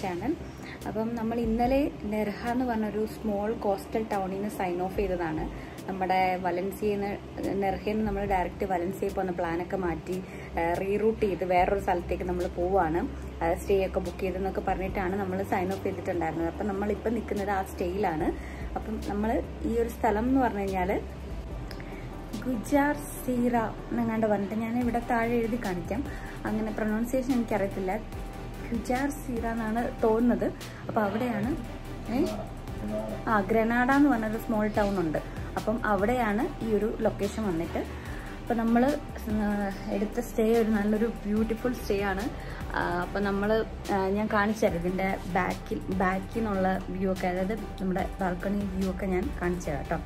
Channel. അപ്പം നമ്മൾ ഇന്നലെ നെർഹ എന്ന് പറഞ്ഞൊരു സ്മോൾ കോസ്റ്റൽ ടൗണിൽ നിന്ന് സൈൻ ഓഫ് ചെയ്തതാണ്. നമ്മുടെ വലൻസിയയിൽ നിന്ന് നെർഹയിൽ നിന്ന് നമ്മൾ ഡയറക്റ്റ് വലൻസിയയിൽ പോകുന്ന പ്ലാനൊക്കെ മാറ്റി റീറൂട്ട് ചെയ്ത് വേറൊരു സ്ഥലത്തേക്ക് നമ്മൾ പോവുകയാണ്. സ്റ്റേ ഒക്കെ ബുക്ക് ചെയ്തെന്നൊക്കെ പറഞ്ഞിട്ടാണ് നമ്മൾ സൈൻ ഓഫ് ചെയ്തിട്ടുണ്ടായിരുന്നത്. അപ്പം നമ്മളിപ്പോൾ നിൽക്കുന്നത് ആ സ്റ്റേയിലാണ്. അപ്പം നമ്മൾ ഈ ഒരു സ്ഥലം എന്ന് പറഞ്ഞു കഴിഞ്ഞാൽ ഗുജാർ സീറ എന്നങ്ങാണ്ട് പറഞ്ഞിട്ട് ഞാൻ ഇവിടെ താഴെ എഴുതി കാണിക്കാം. അങ്ങനെ പ്രൊനൗൺസിയേഷൻ എനിക്കറിയത്തില്ല. ഗുജാർ സീറ എന്നാണ് തോന്നുന്നത്. അപ്പോൾ അവിടെയാണ് ഗ്രനാഡ എന്ന് പറഞ്ഞൊരു സ്മോൾ ടൗൺ ഉണ്ട്. അപ്പം അവിടെയാണ് ഈ ഒരു ലൊക്കേഷൻ വന്നിട്ട്. അപ്പം നമ്മൾ എടുത്ത സ്റ്റേ ഒരു നല്ലൊരു ബ്യൂട്ടിഫുൾ സ്റ്റേ ആണ്. അപ്പം ഞാൻ കാണിച്ചുതരാം ഇതിൻ്റെ ബാക്കിൽ നിന്നുള്ള വ്യൂ ഒക്കെ, അതായത് നമ്മുടെ ബാൽക്കണി വ്യൂ ഒക്കെ ഞാൻ കാണിച്ചു തരാം കേട്ടോ.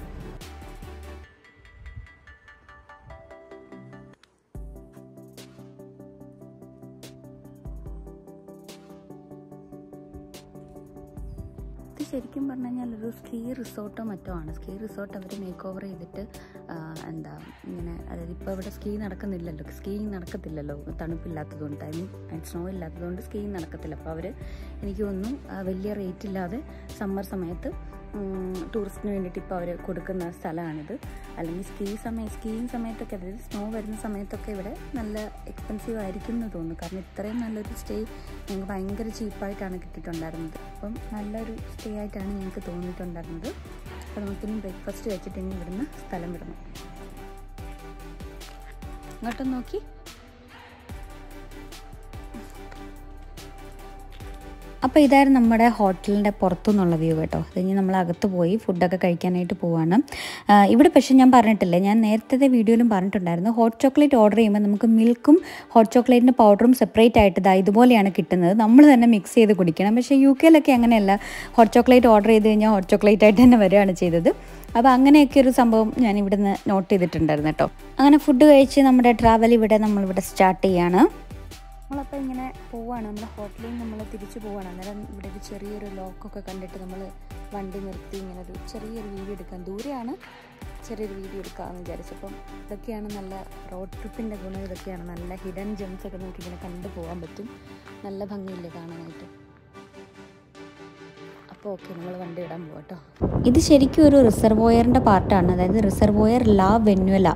ശരിക്കും പറഞ്ഞു കഴിഞ്ഞാൽ ഒരു സ്കീ റിസോർട്ടോ മറ്റോ ആണ്. സ്കീ റിസോർട്ട് അവർ മേക്ക് ഓവർ ചെയ്തിട്ട് ഇങ്ങനെ, അതായത് ഇപ്പോൾ ഇവിടെ സ്കീയിങ് നടക്കത്തില്ലല്ലോ തണുപ്പില്ലാത്തതുകൊണ്ട്, സ്നോ ഇല്ലാത്തതുകൊണ്ട് സ്കീയിങ് നടക്കത്തില്ല. അപ്പോൾ അവർ എനിക്ക് തോന്നുന്നു വലിയ റേറ്റ് ഇല്ലാതെ സമ്മർ സമയത്ത് ടൂറിസ്റ്റിന് വേണ്ടിയിട്ട് ഇപ്പോൾ അവർ കൊടുക്കുന്ന സ്ഥലമാണിത്. അല്ലെങ്കിൽ സ്കീയിങ് സമയത്തൊക്കെ, അതായത് സ്നോ വരുന്ന സമയത്തൊക്കെ ഇവിടെ നല്ല എക്സ്പെൻസീവ് ആയിരിക്കും എന്ന് തോന്നുന്നു. കാരണം ഇത്രയും നല്ലൊരു സ്റ്റേ ഞങ്ങൾക്ക് ഭയങ്കര ചീപ്പായിട്ടാണ് കിട്ടിയിട്ടുണ്ടായിരുന്നത്. അപ്പം നല്ലൊരു സ്റ്റേ ആയിട്ടാണ് ഞങ്ങൾക്ക് തോന്നിയിട്ടുണ്ടായിരുന്നത്. അപ്പോൾ നമുക്കിനി ബ്രേക്ക്ഫാസ്റ്റ് കഴിച്ചിട്ട് ഇനി ഇവിടുന്ന് സ്ഥലം വിടണം. ഇങ്ങോട്ടൊന്ന് നോക്കി. അപ്പോൾ ഇതായിരുന്നു നമ്മുടെ ഹോട്ടലിൻ്റെ പുറത്തുനിന്നുള്ള വ്യൂ കേട്ടോ. അത് കഴിഞ്ഞ് നമ്മൾ അകത്ത് പോയി ഫുഡൊക്കെ കഴിക്കാനായിട്ട് പോവാണ്. ഇവിടെ പക്ഷേ ഞാൻ പറഞ്ഞിട്ടില്ല, ഞാൻ നേരത്തെ വീഡിയോയിലും പറഞ്ഞിട്ടുണ്ടായിരുന്നു, ഹോട്ട് ചോക്ലേറ്റ് ഓർഡർ ചെയ്യുമ്പോൾ നമുക്ക് മിൽക്കും ഹോട്ട് ചോക്ലേറ്റിൻ്റെ പൗഡറും സെപ്പറേറ്റ് ആയിട്ട് ഇതുപോലെയാണ് കിട്ടുന്നത്. നമ്മൾ തന്നെ മിക്സ് ചെയ്ത് കുടിക്കണം. പക്ഷേ UK അങ്ങനെയല്ല. ഹോട്ട് ചോക്ലേറ്റ് ഓർഡർ ചെയ്ത് കഴിഞ്ഞാൽ ഹോട്ട് ചോക്ലേറ്റ് ആയിട്ട് തന്നെ വരികയാണ് ചെയ്തത്. അപ്പോൾ അങ്ങനെയൊക്കെ ഒരു സംഭവം ഞാൻ ഇവിടുന്ന് നോട്ട് ചെയ്തിട്ടുണ്ടായിരുന്നു കേട്ടോ. അങ്ങനെ ഫുഡ് കഴിച്ച് നമ്മുടെ ട്രാവൽ നമ്മളിവിടെ സ്റ്റാർട്ട് ചെയ്യാണ്. നമ്മളപ്പോൾ ഇങ്ങനെ പോവുകയാണ്. നമ്മുടെ ഹോട്ടലിൽ നമ്മൾ തിരിച്ചു പോവുകയാണ്. അന്നേരം ഇവിടെ ഒരു ചെറിയൊരു ലോക്കൊക്കെ കണ്ടിട്ട് നമ്മൾ വണ്ടി നിർത്തി ഇങ്ങനെ ഒരു ചെറിയൊരു വീഡിയോ എടുക്കാൻ, ദൂരെയാണ്, ചെറിയൊരു വീഡിയോ എടുക്കാമെന്ന് വിചാരിച്ചപ്പം ഇതൊക്കെയാണ് നല്ല റോഡ് ട്രിപ്പിൻ്റെ ഗുണം. ഇതൊക്കെയാണ് നല്ല ഹിഡൻ ജെംസ് ഒക്കെ നമുക്ക് ഇങ്ങനെ കണ്ടു പോകാൻ പറ്റും. നല്ല ഭംഗിയില്ലേ കാണാനായിട്ട്. അപ്പോൾ ഓക്കെ, നമ്മൾ വണ്ടി ഇടാൻ പോകാം കേട്ടോ. ഇത് ശരിക്കും ഒരു റിസർവോയറിൻ്റെ പാർട്ടാണ്. അതായത് റിസർവോയർ ലാ വെന്യുല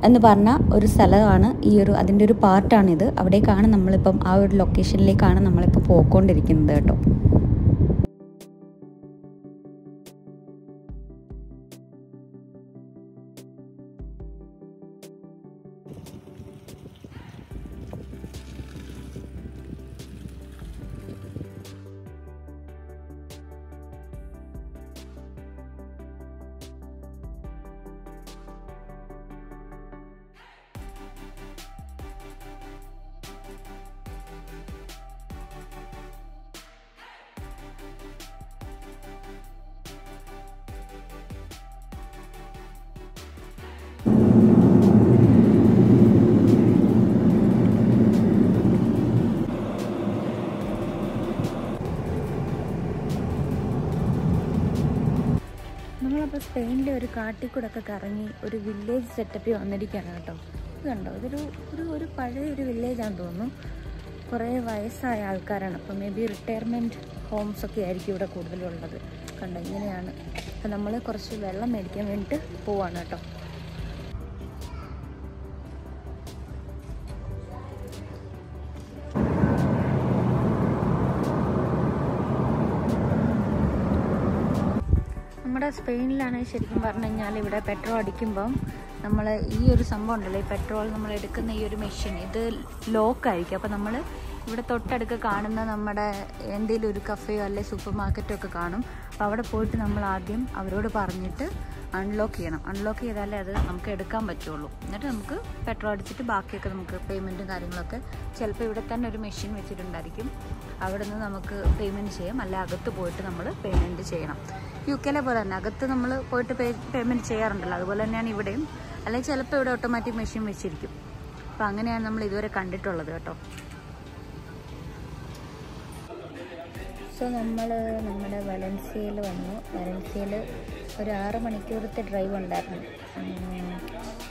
എന്ന് പറഞ്ഞ ഒരു സ്ഥലമാണ് അതിൻ്റെ ഒരു പാർട്ടാണിത്. അവിടേക്കാണ് നമ്മളിപ്പം ആ ഒരു ലൊക്കേഷനിലേക്കാണ് നമ്മളിപ്പോൾ പോയിക്കൊണ്ടിരിക്കുന്നത് കേട്ടോ. നമ്മളപ്പോൾ സ്പെയിനിലെ ഒരു കാട്ടിക്കൂടൊക്കെ കറങ്ങി ഒരു വില്ലേജ് സെറ്റപ്പിൽ വന്നിരിക്കുകയാണ് കേട്ടോ. ഇത് കണ്ടോ, ഒരു പഴയൊരു വില്ലേജാണെന്ന് തോന്നുന്നു. കുറേ വയസ്സായ ആൾക്കാരാണ്. അപ്പോൾ മേ ബി റിട്ടയർമെൻറ്റ് ഹോംസൊക്കെ ആയിരിക്കും ഇവിടെ കൂടുതലുള്ളത്. കണ്ടോ, ഇങ്ങനെയാണ്. അപ്പോൾ നമ്മൾ കുറച്ച് വെള്ളം മേടിക്കാൻ വേണ്ടിയിട്ട് പോവാണ് കേട്ടോ. നമ്മുടെ സ്പെയിനിലാണ് ശരിക്കും പറഞ്ഞു കഴിഞ്ഞാൽ ഇവിടെ പെട്രോൾ അടിക്കുമ്പം നമ്മൾ ഈ ഒരു സംഭവം ഉണ്ടല്ലോ, ഈ പെട്രോൾ നമ്മൾ എടുക്കുന്ന ഈ ഒരു മെഷീൻ, ഇത് ലോക്കായിരിക്കും. അപ്പോൾ നമ്മൾ ഇവിടെ തൊട്ടടുക്ക് കാണുന്ന നമ്മുടെ എന്തെങ്കിലും ഒരു കഫേയോ അല്ലെങ്കിൽ സൂപ്പർ മാർക്കറ്റോ ഒക്കെ കാണും. അപ്പോൾ അവിടെ പോയിട്ട് നമ്മൾ ആദ്യം അവരോട് പറഞ്ഞിട്ട് അൺലോക്ക് ചെയ്യണം. അൺലോക്ക് ചെയ്താലേ അത് നമുക്ക് എടുക്കാൻ പറ്റുള്ളൂ. എന്നിട്ട് നമുക്ക് പെട്രോൾ അടിച്ചിട്ട് ബാക്കിയൊക്കെ നമുക്ക് പേയ്മെൻറ്റും കാര്യങ്ങളൊക്കെ ചിലപ്പോൾ ഇവിടെ തന്നെ ഒരു മെഷീൻ വെച്ചിട്ടുണ്ടായിരിക്കും. അവിടെ നിന്ന് നമുക്ക് പേയ്മെൻറ്റ് ചെയ്യാം. അല്ല അകത്ത് പോയിട്ട് നമ്മൾ പേയ്മെൻറ്റ് ചെയ്യണം. UK പോലെ തന്നെ അകത്ത് നമ്മൾ പോയിട്ട് പേയ്മെൻറ്റ് ചെയ്യാറുണ്ടല്ലോ, അതുപോലെ തന്നെയാണ് ഇവിടെയും. അല്ലെങ്കിൽ ചിലപ്പോൾ ഇവിടെ ഓട്ടോമാറ്റിക് മെഷീൻ വെച്ചിരിക്കും. അപ്പോൾ അങ്ങനെയാണ് നമ്മൾ ഇതുവരെ കണ്ടിട്ടുള്ളത് കേട്ടോ. സോ നമ്മൾ നമ്മുടെ വലൻസിയയിൽ വന്നു. വലൻസിയയിൽ ഒരു 6 മണിക്കൂറത്തെ ഡ്രൈവ് ഉണ്ടായിരുന്നു.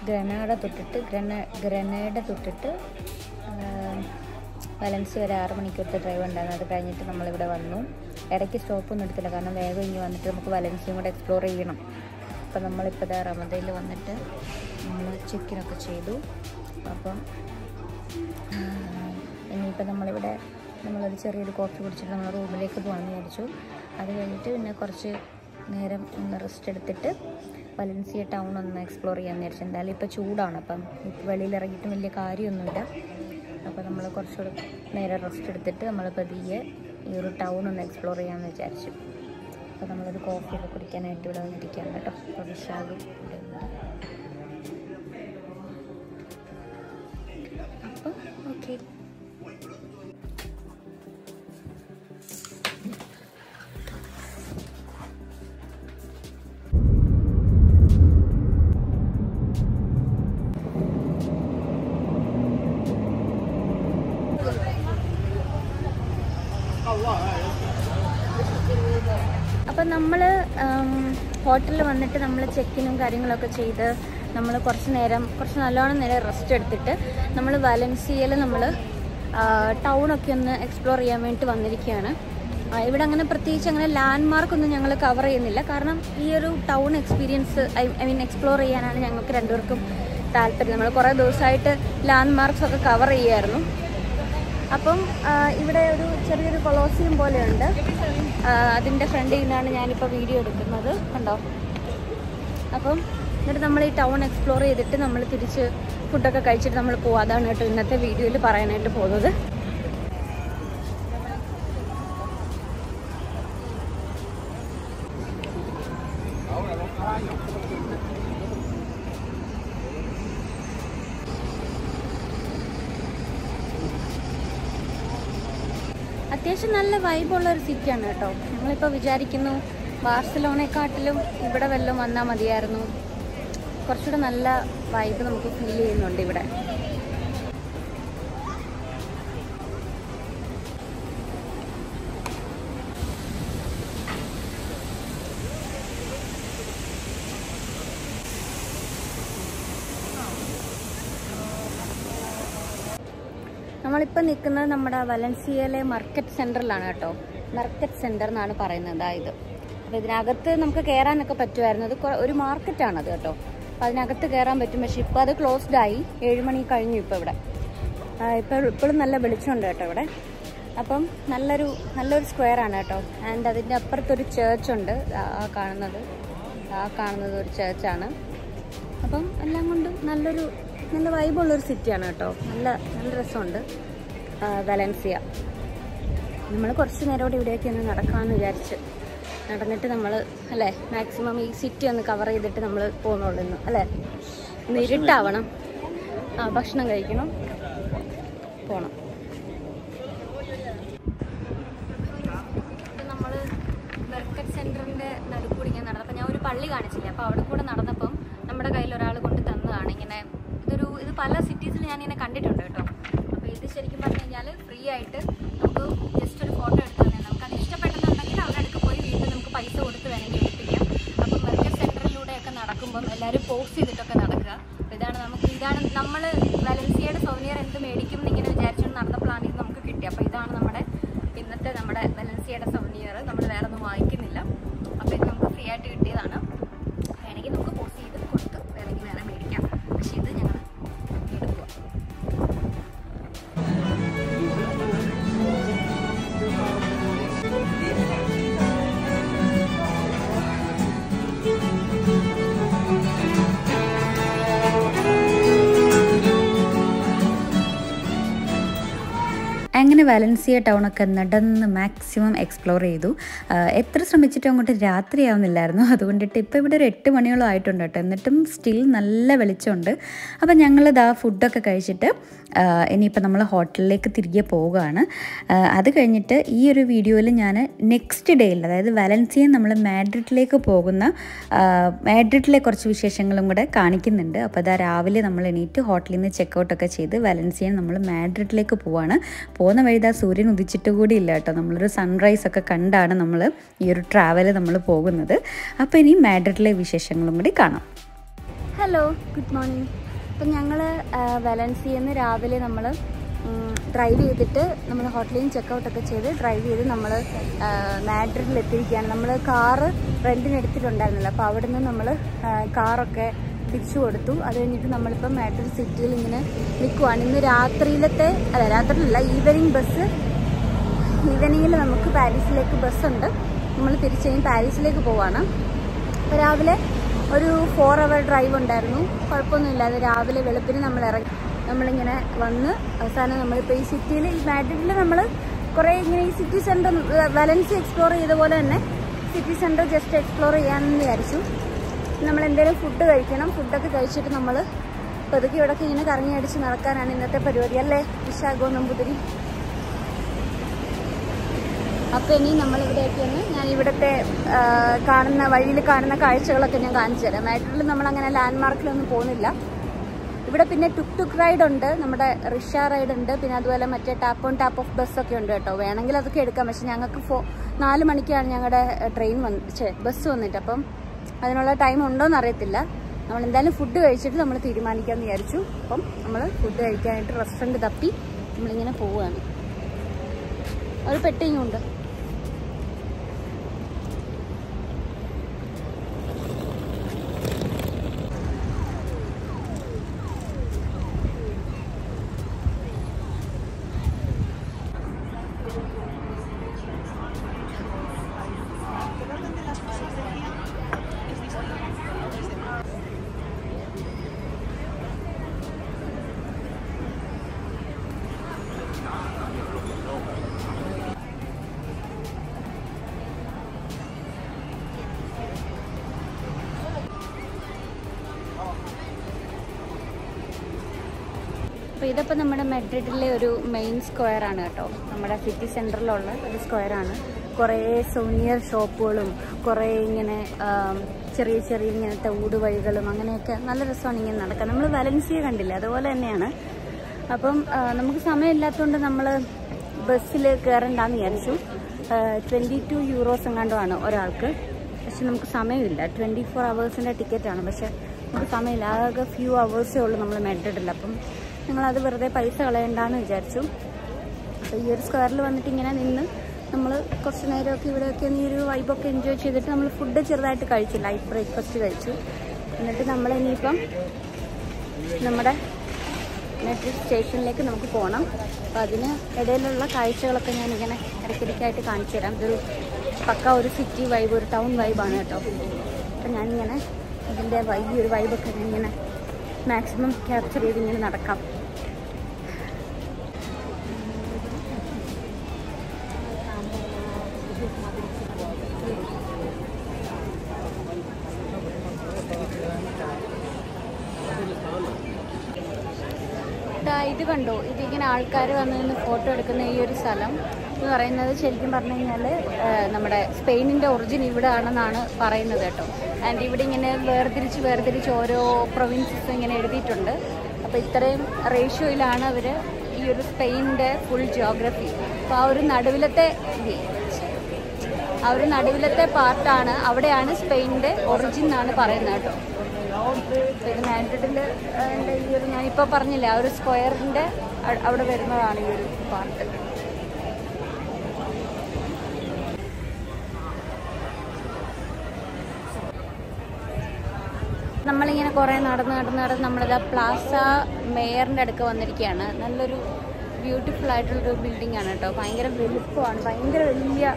ഗ്രനാഡ തൊട്ടിട്ട് വലൻസിയ ഒരു 6 മണിക്കൂറത്തെ ഡ്രൈവ് ഉണ്ടായിരുന്നു. അത് കഴിഞ്ഞിട്ട് നമ്മളിവിടെ വന്നു. ഇടയ്ക്ക് സ്റ്റോപ്പൊന്നും എടുത്തില്ല, കാരണം വേഗം ഇനി വന്നിട്ട് നമുക്ക് വലൻസിയയും കൂടെ എക്സ്പ്ലോർ ചെയ്യണം. അപ്പോൾ നമ്മളിപ്പോൾ റമദയിൽ വന്നിട്ട് നമ്മൾ ചെക്കിനൊക്കെ ചെയ്തു. അപ്പം ഇനിയിപ്പോൾ നമ്മളൊരു ചെറിയൊരു കോഫി കുടിച്ചിട്ട് നമ്മൾ റൂമിലേക്ക് പോകാമെന്ന് വിചാരിച്ചു. അത് കഴിഞ്ഞിട്ട് പിന്നെ കുറച്ച് നേരം ഒന്ന് റെസ്റ്റ് എടുത്തിട്ട് വലൻസിയ ടൗൺ ഒന്ന് എക്സ്പ്ലോർ ചെയ്യാമെന്ന് വിചാരിച്ചു. എന്തായാലും ഇപ്പോൾ ചൂടാണ്, അപ്പം ഇപ്പോൾ വെളിയിലിറങ്ങിയിട്ട് വലിയ കാര്യമൊന്നുമില്ല. അപ്പോൾ നമ്മൾ കുറച്ചുകൂടെ നേരം റെസ്റ്റ് എടുത്തിട്ട് നമ്മൾ പതിയെ ഈ ഒരു ടൗൺ ഒന്ന് എക്സ്പ്ലോർ ചെയ്യാമെന്ന് വിചാരിച്ചു. അപ്പോൾ നമ്മളൊരു കോഫിയൊക്കെ കുടിക്കാനായിട്ട് ഇവിടെ വന്നിരിക്കുകയാണ് കേട്ടോ. അപ്പോൾ വിശാഖും ഇവിടെ ഉണ്ട്. അപ്പോൾ ഓക്കെ. അപ്പം നമ്മൾ ഹോട്ടലിൽ വന്നിട്ട് നമ്മൾ ചെക്കിനും കാര്യങ്ങളൊക്കെ ചെയ്ത് നമ്മൾ കുറച്ച് നല്ലോണം നേരം റെസ്റ്റ് എടുത്തിട്ട് നമ്മൾ വലൻസിയയിൽ നമ്മൾ ടൗണൊക്കെ ഒന്ന് എക്സ്പ്ലോർ ചെയ്യാൻ വേണ്ടി വന്നിരിക്കുകയാണ്. ഇവിടെ അങ്ങനെ പ്രത്യേകിച്ച് അങ്ങനെ ലാൻഡ് മാർക്കൊന്നും ഞങ്ങൾ കവർ ചെയ്യുന്നില്ല, കാരണം ഈ ഒരു town experience I mean explore ചെയ്യാനാണ് ഞങ്ങൾക്ക് രണ്ടുപേർക്കും താല്പര്യം. നമ്മൾ കുറേ ദിവസമായിട്ട് ലാൻഡ് മാർക്സൊക്കെ കവർ ചെയ്യുമായിരുന്നു. അപ്പം ഇവിടെ ഒരു ചെറിയൊരു കൊളോസിയം പോലെയുണ്ട്. അതിൻ്റെ ഫ്രണ്ടിൽ നിന്നാണ് ഞാനിപ്പോൾ വീഡിയോ എടുക്കുന്നത്, കണ്ടോ. അപ്പം എന്നിട്ട് നമ്മൾ ഈ ടൗൺ എക്സ്പ്ലോർ ചെയ്തിട്ട് നമ്മൾ തിരിച്ച് ഫുഡൊക്കെ കഴിച്ചിട്ട് നമ്മൾ പോകും. അതാണ് കേട്ടോ ഇന്നത്തെ വീഡിയോയിൽ പറയാനായിട്ട് പോകുന്നത്. അത്യാവശ്യം നല്ല വൈബുള്ളൊരു സിറ്റിയാണ് കേട്ടോ. നമ്മളിപ്പോൾ വിചാരിക്കുന്നു ബാർസലോണയെക്കാട്ടിലും ഇവിടെ വല്ലതും വന്നാൽ മതിയായിരുന്നു. കുറച്ചുകൂടെ നല്ല വൈബ് നമുക്ക് ഫീൽ ചെയ്യുന്നുണ്ട് ഇവിടെ. നമ്മളിപ്പോൾ നിൽക്കുന്നത് നമ്മുടെ വലൻസിയയിലെ മാർക്കറ്റ് സെൻറ്ററിലാണ് കേട്ടോ. മാർക്കറ്റ് സെൻറ്റർ എന്നാണ് പറയുന്നത് ഇത്. അപ്പോൾ ഇതിനകത്ത് നമുക്ക് കയറാനൊക്കെ പറ്റുമായിരുന്നു. അത് ഒരു മാർക്കറ്റാണത് കേട്ടോ. അപ്പോൾ അതിനകത്ത് കയറാൻ പറ്റും. പക്ഷേ ഇപ്പോൾ അത് ക്ലോസ്ഡായി. 7 മണി കഴിഞ്ഞു ഇപ്പോൾ ഇവിടെ. ഇപ്പോഴും നല്ല വെളിച്ചമുണ്ട് കേട്ടോ ഇവിടെ. അപ്പം നല്ലൊരു സ്ക്വയറാണ് കേട്ടോ. ആൻഡ് അതിൻ്റെ അപ്പുറത്തൊരു ചേർച്ചുണ്ട്. ആ കാണുന്നത് ഒരു ചേർച്ചാണ്. അപ്പം എല്ലാം കൊണ്ടും നല്ല വൈബുള്ളൊരു സിറ്റിയാണ് കേട്ടോ. നല്ല രസമുണ്ട് വലൻസിയ. നമ്മൾ കുറച്ച് നേരോടെ ഇവിടെയൊക്കെ ഒന്ന് നടക്കാമെന്ന് വിചാരിച്ച് നടന്നിട്ട് നമ്മൾ അല്ലേ മാക്സിമം ഈ സിറ്റി ഒന്ന് കവർ ചെയ്തിട്ട് നമ്മൾ പോകുന്നുള്ളൂ ഇന്ന്, അല്ലേ. ഇന്ന് ഇരുട്ടാവണം, ഭക്ഷണം കഴിക്കണം, പോകണം. ഇപ്പം നമ്മൾ മാർക്കറ്റ് സെൻറ്ററിൻ്റെ നടുക്കൂടി ഇങ്ങനെ നടന്നപ്പോൾ ഞാൻ ഒരു പള്ളി കാണിച്ചില്ല. അപ്പോൾ അവിടെ കൂടെ നടന്നപ്പം നമ്മുടെ കയ്യിൽ ഒരാൾ കൊണ്ട് തന്നതാണ് ഇങ്ങനെ. ഇത് പല സിറ്റീസിൽ ഞാനിങ്ങനെ കണ്ടിട്ടുണ്ട് കേട്ടോ. അപ്പോൾ ഇത് ശരിക്കും പറഞ്ഞു കഴിഞ്ഞാൽ ഫ്രീ ആയിട്ട് നമുക്ക് ജസ്റ്റ് ഒരു ഫോട്ടോ എടുത്ത് തന്നെ നമുക്കത് ഇഷ്ടപ്പെട്ടെന്നുണ്ടെങ്കിൽ അവിടെ അടുത്ത് പോയി വീട്ടിൽ നമുക്ക് പൈസ കൊടുത്ത് വേണമെങ്കിൽ എടുപ്പിക്കാം. അപ്പം മാർക്കറ്റ് സെൻറ്ററിലൂടെയൊക്കെ നടക്കുമ്പം എല്ലാവരും പോസ്റ്റ് ചെയ്തിട്ടൊക്കെ നടക്കുക. അപ്പോൾ ഇതാണ് നമ്മൾ വലൻസിയയുടെ സോവനിയർ എന്ത് മേടിക്കും എന്നിങ്ങനെ വിചാരിച്ചുകൊണ്ട് നടന്നപ്പോഴാണ് ഇത് നമുക്ക് കിട്ടിയത്. അപ്പോൾ ഇതാണ് ഇന്നത്തെ നമ്മുടെ വലൻസിയയുടെ സോവനിയർ. നമ്മൾ വേറെ ഒന്നും വാങ്ങിക്കുന്നില്ല. അപ്പോൾ ഇത് നമുക്ക് ഫ്രീ ആയിട്ട് കിട്ടിയതാണ്. വേണമെങ്കിൽ നമുക്ക് പോസ്റ്റ് ചെയ്ത് കൊടുത്ത് വേണമെങ്കിൽ വേറെ മേടിക്കാം. പക്ഷേ ഇത് ഞങ്ങൾ എടുക്കുക. അങ്ങനെ വലൻസിയ ടൗണൊക്കെ നടന്ന് മാക്സിമം എക്സ്പ്ലോർ ചെയ്തു. എത്ര ശ്രമിച്ചിട്ടും അങ്ങോട്ട് രാത്രിയാവുന്നില്ലായിരുന്നു. അതുകൊണ്ടിട്ട് ഇപ്പോൾ ഇവിടെ ഒരു 8 മണിയോളം ആയിട്ടുണ്ട് കേട്ടോ. എന്നിട്ടും സ്റ്റിൽ നല്ല വെളിച്ചമുണ്ട്. അപ്പോൾ ഞങ്ങളിതാ ഫുഡൊക്കെ കഴിച്ചിട്ട് ഇനിയിപ്പോൾ നമ്മൾ ഹോട്ടലിലേക്ക് തിരികെ പോവുകയാണ്. അത് കഴിഞ്ഞിട്ട് ഈ ഒരു വീഡിയോയിൽ ഞാൻ നെക്സ്റ്റ് ഡേയിൽ, അതായത് വലൻസിയ നമ്മൾ മാഡ്രിഡിലേക്ക് പോകുന്ന മാഡ്രിഡിലെ കുറച്ച് വിശേഷങ്ങളും കൂടെ കാണിക്കുന്നുണ്ട്. അപ്പോൾ അതാ രാവിലെ നമ്മൾ എണീറ്റ് ഹോട്ടലിൽ നിന്ന് ചെക്കൗട്ടൊക്കെ ചെയ്ത് വലൻസിയ നമ്മൾ മാഡ്രിഡിലേക്ക് പോവാണ്. പോകുന്ന വഴി സൂര്യൻ ഉദിച്ചിട്ട് കൂടി ഇല്ല കേട്ടോ. നമ്മളൊരു സൺറൈസൊക്കെ കണ്ടാണ് നമ്മൾ ഈ ഒരു ട്രാവൽ നമ്മൾ പോകുന്നത്. അപ്പോൾ ഇനി മാഡ്രിഡിലെ വിശേഷങ്ങളും കൂടി കാണാം. Hello, good morning. അപ്പം ഞങ്ങൾ വലൻസിയയിൽ നിന്ന് രാവിലെ നമ്മൾ ഡ്രൈവ് ചെയ്തിട്ട് നമ്മൾ ഹോട്ടലിൽ നിന്ന് ചെക്കൗട്ടൊക്കെ ചെയ്ത് ഡ്രൈവ് ചെയ്ത് നമ്മൾ മാഡ്രിഡിൽ എത്തിയിരിക്കുകയാണ്. നമ്മൾ കാറ് റെൻറ്റിന് എടുത്തിട്ടുണ്ടായിരുന്നില്ല, അപ്പോൾ അവിടെ നിന്ന് നമ്മൾ കാറൊക്കെ തിരിച്ചു കൊടുത്തു. അത് കഴിഞ്ഞിട്ട് നമ്മളിപ്പോൾ മാഡ്രിഡ് സിറ്റിയിൽ ഇങ്ങനെ നിൽക്കുവാണ്. ഇന്ന് രാത്രിയിലല്ല ഈവനിങ്ങിൽ നമുക്ക് പാരീസിലേക്ക് ബസ്സുണ്ട്. നമ്മൾ തിരിച്ച് കഴിഞ്ഞ് പാരീസിലേക്ക് പോവാണ്. അപ്പോൾ രാവിലെ ഒരു 4 hour ഡ്രൈവ് ഉണ്ടായിരുന്നു, കുഴപ്പമൊന്നുമില്ലാതെ രാവിലെ വെളുപ്പിന് നമ്മളിങ്ങനെ വന്ന് അവസാനം നമ്മളിപ്പോൾ ഈ സിറ്റിയിൽ ഈ മാഡ്രിഡിൽ നമ്മൾ കുറേ ഇങ്ങനെ ഈ സിറ്റി സെൻറ്റർ വലൻസിയ എക്സ്പ്ലോർ ചെയ്ത പോലെ തന്നെ സിറ്റി സെൻറ്റർ ജസ്റ്റ് എക്സ്പ്ലോർ ചെയ്യാമെന്ന് വിചാരിച്ചു. നമ്മൾ എന്തെങ്കിലും ഫുഡ് കഴിക്കണം. ഫുഡൊക്കെ കഴിച്ചിട്ട് നമ്മൾ പതുക്കെ ഇവിടൊക്കെ ഇങ്ങനെ കറങ്ങി അടിച്ച് നടക്കാനാണ് ഇന്നത്തെ പരിപാടി അല്ലേ വിശാഖോ നമ്പൂതിരി. അപ്പോൾ ഇനി നമ്മളിവിടെയൊക്കെയാണ് ഞാൻ ഇവിടുത്തെ വഴിയിൽ കാണുന്ന കാഴ്ചകളൊക്കെ ഞാൻ കാണിച്ചു തരാം. മാഡ്രിഡിൽ നമ്മളങ്ങനെ ലാൻഡ്മാർക്കിലൊന്നും പോകുന്നില്ല. ഇവിടെ പിന്നെ ടുക് റൈഡ് ഉണ്ട്, നമ്മുടെ റിക്ഷ റൈഡ് ഉണ്ട്, പിന്നെ അതുപോലെ മറ്റേ ടാപ്പ് ഓൺ ടാപ്പ് ഓഫ് ബസ്സൊക്കെ ഉണ്ട് കേട്ടോ. വേണമെങ്കിൽ അതൊക്കെ എടുക്കാം. പക്ഷെ ഞങ്ങൾക്ക് 4 മണിക്കാണ് ഞങ്ങളുടെ ബസ് വന്നിട്ട്, അപ്പം അതിനുള്ള ടൈം ഉണ്ടോയെന്ന് അറിയത്തില്ല. നമ്മളെന്തായാലും ഫുഡ് കഴിച്ചിട്ട് നമ്മൾ തീരുമാനിക്കാമെന്ന് വിചാരിച്ചു. അപ്പം നമ്മൾ ഫുഡ് കഴിക്കാനായിട്ട് റെസ്റ്റോറൻറ്റ് തപ്പി നമ്മളിങ്ങനെ പോവുകയാണ്. ഒരു പെട്ടിയും ഉണ്ട്. അപ്പോൾ ഇതിപ്പോൾ നമ്മുടെ മാഡ്രിഡിലെ ഒരു മെയിൻ സ്ക്വയറാണ് കേട്ടോ. നമ്മുടെ സിറ്റി സെൻറ്ററിലുള്ള ഒരു സ്ക്വയറാണ്. കുറേ സോനിയർ ഷോപ്പുകളും കുറേ ഇങ്ങനെ ചെറിയ ഇങ്ങനത്തെ ഊടുവഴികളും അങ്ങനെയൊക്കെ നല്ല രസമാണ് ഇങ്ങനെ നടക്കാൻ. നമ്മൾ വലൻസിയ കണ്ടില്ല, അതുപോലെ തന്നെയാണ്. അപ്പം നമുക്ക് സമയമില്ലാത്തതുകൊണ്ട് നമ്മൾ ബസ്സിൽ കയറണ്ടെന്ന് വിചാരിച്ചു. 22 euros എങ്ങാണ്ടുമാണ് ഒരാൾക്ക്. പക്ഷെ നമുക്ക് സമയമില്ല. 24 hours ടിക്കറ്റാണ്. പക്ഷെ നമുക്ക് സമയമില്ല. ആകെ ഫ്യൂ അവേഴ്സേ ഉള്ളൂ നമ്മൾ മാഡ്രിഡിൽ. അപ്പം ഞങ്ങളത് വെറുതെ പൈസ കളയണ്ടെന്ന് വിചാരിച്ചു. അപ്പോൾ ഈ ഒരു സ്ക്വയറിൽ വന്നിട്ട് ഇങ്ങനെ നിന്ന് നമ്മൾ കുറച്ച് നേരമൊക്കെ ഇവിടെയൊക്കെ ഈ ഒരു വൈബൊക്കെ എൻജോയ് ചെയ്തിട്ട് നമ്മൾ ഫുഡ് ചെറുതായിട്ട് കഴിച്ചു, ലൈറ്റ് ബ്രേക്ക്ഫാസ്റ്റ് കഴിച്ചു. എന്നിട്ട് നമ്മൾ ഇനിയിപ്പം നമ്മുടെ മാഡ്രിഡ് സ്റ്റേഷനിലേക്ക് നമുക്ക് പോകണം. അപ്പോൾ അതിന് ഇടയിലുള്ള കാഴ്ചകളൊക്കെ ഞാനിങ്ങനെ ഇടയ്ക്കിടയ്ക്കായിട്ട് കാണിച്ചു തരാം. ഇതൊരു പക്ക ഒരു സിറ്റി വൈബ്, ഒരു ടൗൺ വൈബാണ് കേട്ടോ. അപ്പം ഞാനിങ്ങനെ ഇതിൻ്റെ ഈ ഒരു വൈബൊക്കെ ഞാനിങ്ങനെ മാക്സിമം ക്യാപ്ചർ ചെയ്ത് ഇങ്ങനെ നടക്കാം. ഇത് കണ്ടോ, ഇതിങ്ങനെ ആൾക്കാർ വന്ന് നിന്ന് ഫോട്ടോ എടുക്കുന്ന ഈ ഒരു സ്ഥലം എന്ന് പറയുന്നത് ശരിക്കും പറഞ്ഞു കഴിഞ്ഞാൽ നമ്മുടെ സ്പെയിനിൻ്റെ ഒറിജിൻ ഇവിടെ ആണെന്നാണ് പറയുന്നത് കേട്ടോ. ആൻഡ് ഇവിടെ ഇങ്ങനെ വേർതിരിച്ച് ഓരോ പ്രൊവിൻസസ് ഇങ്ങനെ എഴുതിയിട്ടുണ്ട്. അപ്പോൾ ഇത്രയും റേഷ്യോയിലാണ് അവർ ഈ ഒരു സ്പെയിനിൻ്റെ ഫുൾ ജിയോഗ്രഫി. അപ്പോൾ ആ ഒരു നടുവിലത്തെ പാർട്ടാണ്, അവിടെയാണ് സ്പെയിനിൻ്റെ ഒറിജിൻ എന്നാണ് പറയുന്നത് കേട്ടോ. ഇത് മാഡ്രിഡിൽ ഈ ഒരു ഞാനിപ്പോൾ പറഞ്ഞില്ലേ ആ ഒരു സ്ക്വയറിൻ്റെ അവിടെ വരുന്നതാണ് ഈ ഒരു പാർട്ട്. നമ്മളിങ്ങനെ കുറേ നടന്ന് നമ്മളിതാ പ്ലാസ മേയറിൻ്റെ അടുക്ക് വന്നിരിക്കുകയാണ്. നല്ലൊരു ബ്യൂട്ടിഫുൾ ആയിട്ടുള്ളൊരു ബിൽഡിംഗ് ആണ് കേട്ടോ. ഭയങ്കര വലുപ്പമാണ്, ഭയങ്കര വലിയ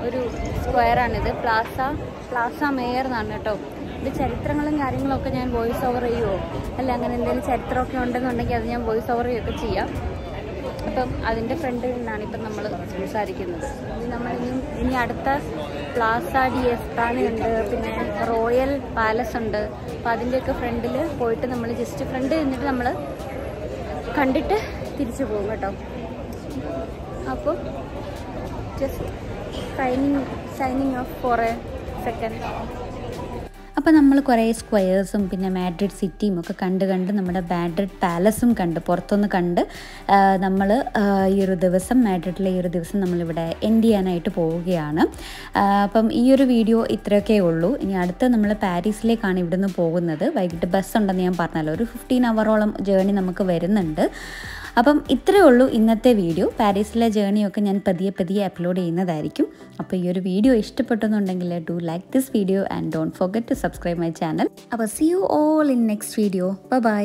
ഒരു സ്ക്വയറാണിത്. പ്ലാസ മേയർ എന്നാണ് കേട്ടോ. ഇത് ചരിത്രങ്ങളും കാര്യങ്ങളൊക്കെ ഞാൻ വോയിസ് ഓവർ ചെയ്യുമോ അല്ല അങ്ങനെ എന്തെങ്കിലും ചരിത്രമൊക്കെ ഉണ്ടെന്നുണ്ടെങ്കിൽ അത് ഞാൻ വോയിസ് ഓവർ ചെയ്യുകയൊക്കെ ചെയ്യാം. അപ്പം അതിൻ്റെ ഫ്രണ്ടിൽ നിന്നാണ് ഇപ്പം നമ്മൾ സംസാരിക്കുന്നത്. ഇനി അടുത്ത പ്ലാസ ഡി എസ്പാന ഉണ്ട്, പിന്നെ റോയൽ പാലസ് ഉണ്ട്. അപ്പം അതിൻ്റെയൊക്കെ ഫ്രണ്ടിൽ പോയിട്ട് നമ്മൾ ജസ്റ്റ് ഫ്രണ്ട് നിന്നിട്ട് നമ്മൾ കണ്ടിട്ട് തിരിച്ചു പോകും കേട്ടോ. അപ്പോൾ just signing off for a second. അപ്പോൾ നമ്മൾ കുറേ സ്ക്വയേഴ്സും പിന്നെ മാഡ്രിഡ് സിറ്റിയും ഒക്കെ കണ്ട് നമ്മുടെ മാഡ്രിഡ് പാലസും പുറത്തുനിന്ന് കണ്ട് നമ്മൾ മാഡ്രിഡിലെ ഈ ഒരു ദിവസം നമ്മളിവിടെ എൻഡ് ചെയ്യാനായിട്ട് പോവുകയാണ്. അപ്പം ഈ ഒരു വീഡിയോ ഇത്രയൊക്കെ ഉള്ളൂ. ഇനി അടുത്ത് നമ്മൾ പാരീസിലേക്കാണ് ഇവിടുന്ന് പോകുന്നത്. വൈകിട്ട് ബസ് ഉണ്ടെന്ന് ഞാൻ പറഞ്ഞല്ലോ, ഒരു 15 hour ജേർണി നമുക്ക് വരുന്നുണ്ട്. അപ്പം ഇത്രയേ ഉള്ളൂ ഇന്നത്തെ വീഡിയോ. പാരീസിലെ ജേണിയൊക്കെ ഞാൻ പതിയെ അപ്ലോഡ് ചെയ്യുന്നതായിരിക്കും. അപ്പോൾ ഈ ഒരു വീഡിയോ ഇഷ്ടപ്പെട്ടെന്നുണ്ടെങ്കിൽ do like this video and don't forget to subscribe my channel. അപ്പോൾ see you all in next video. By.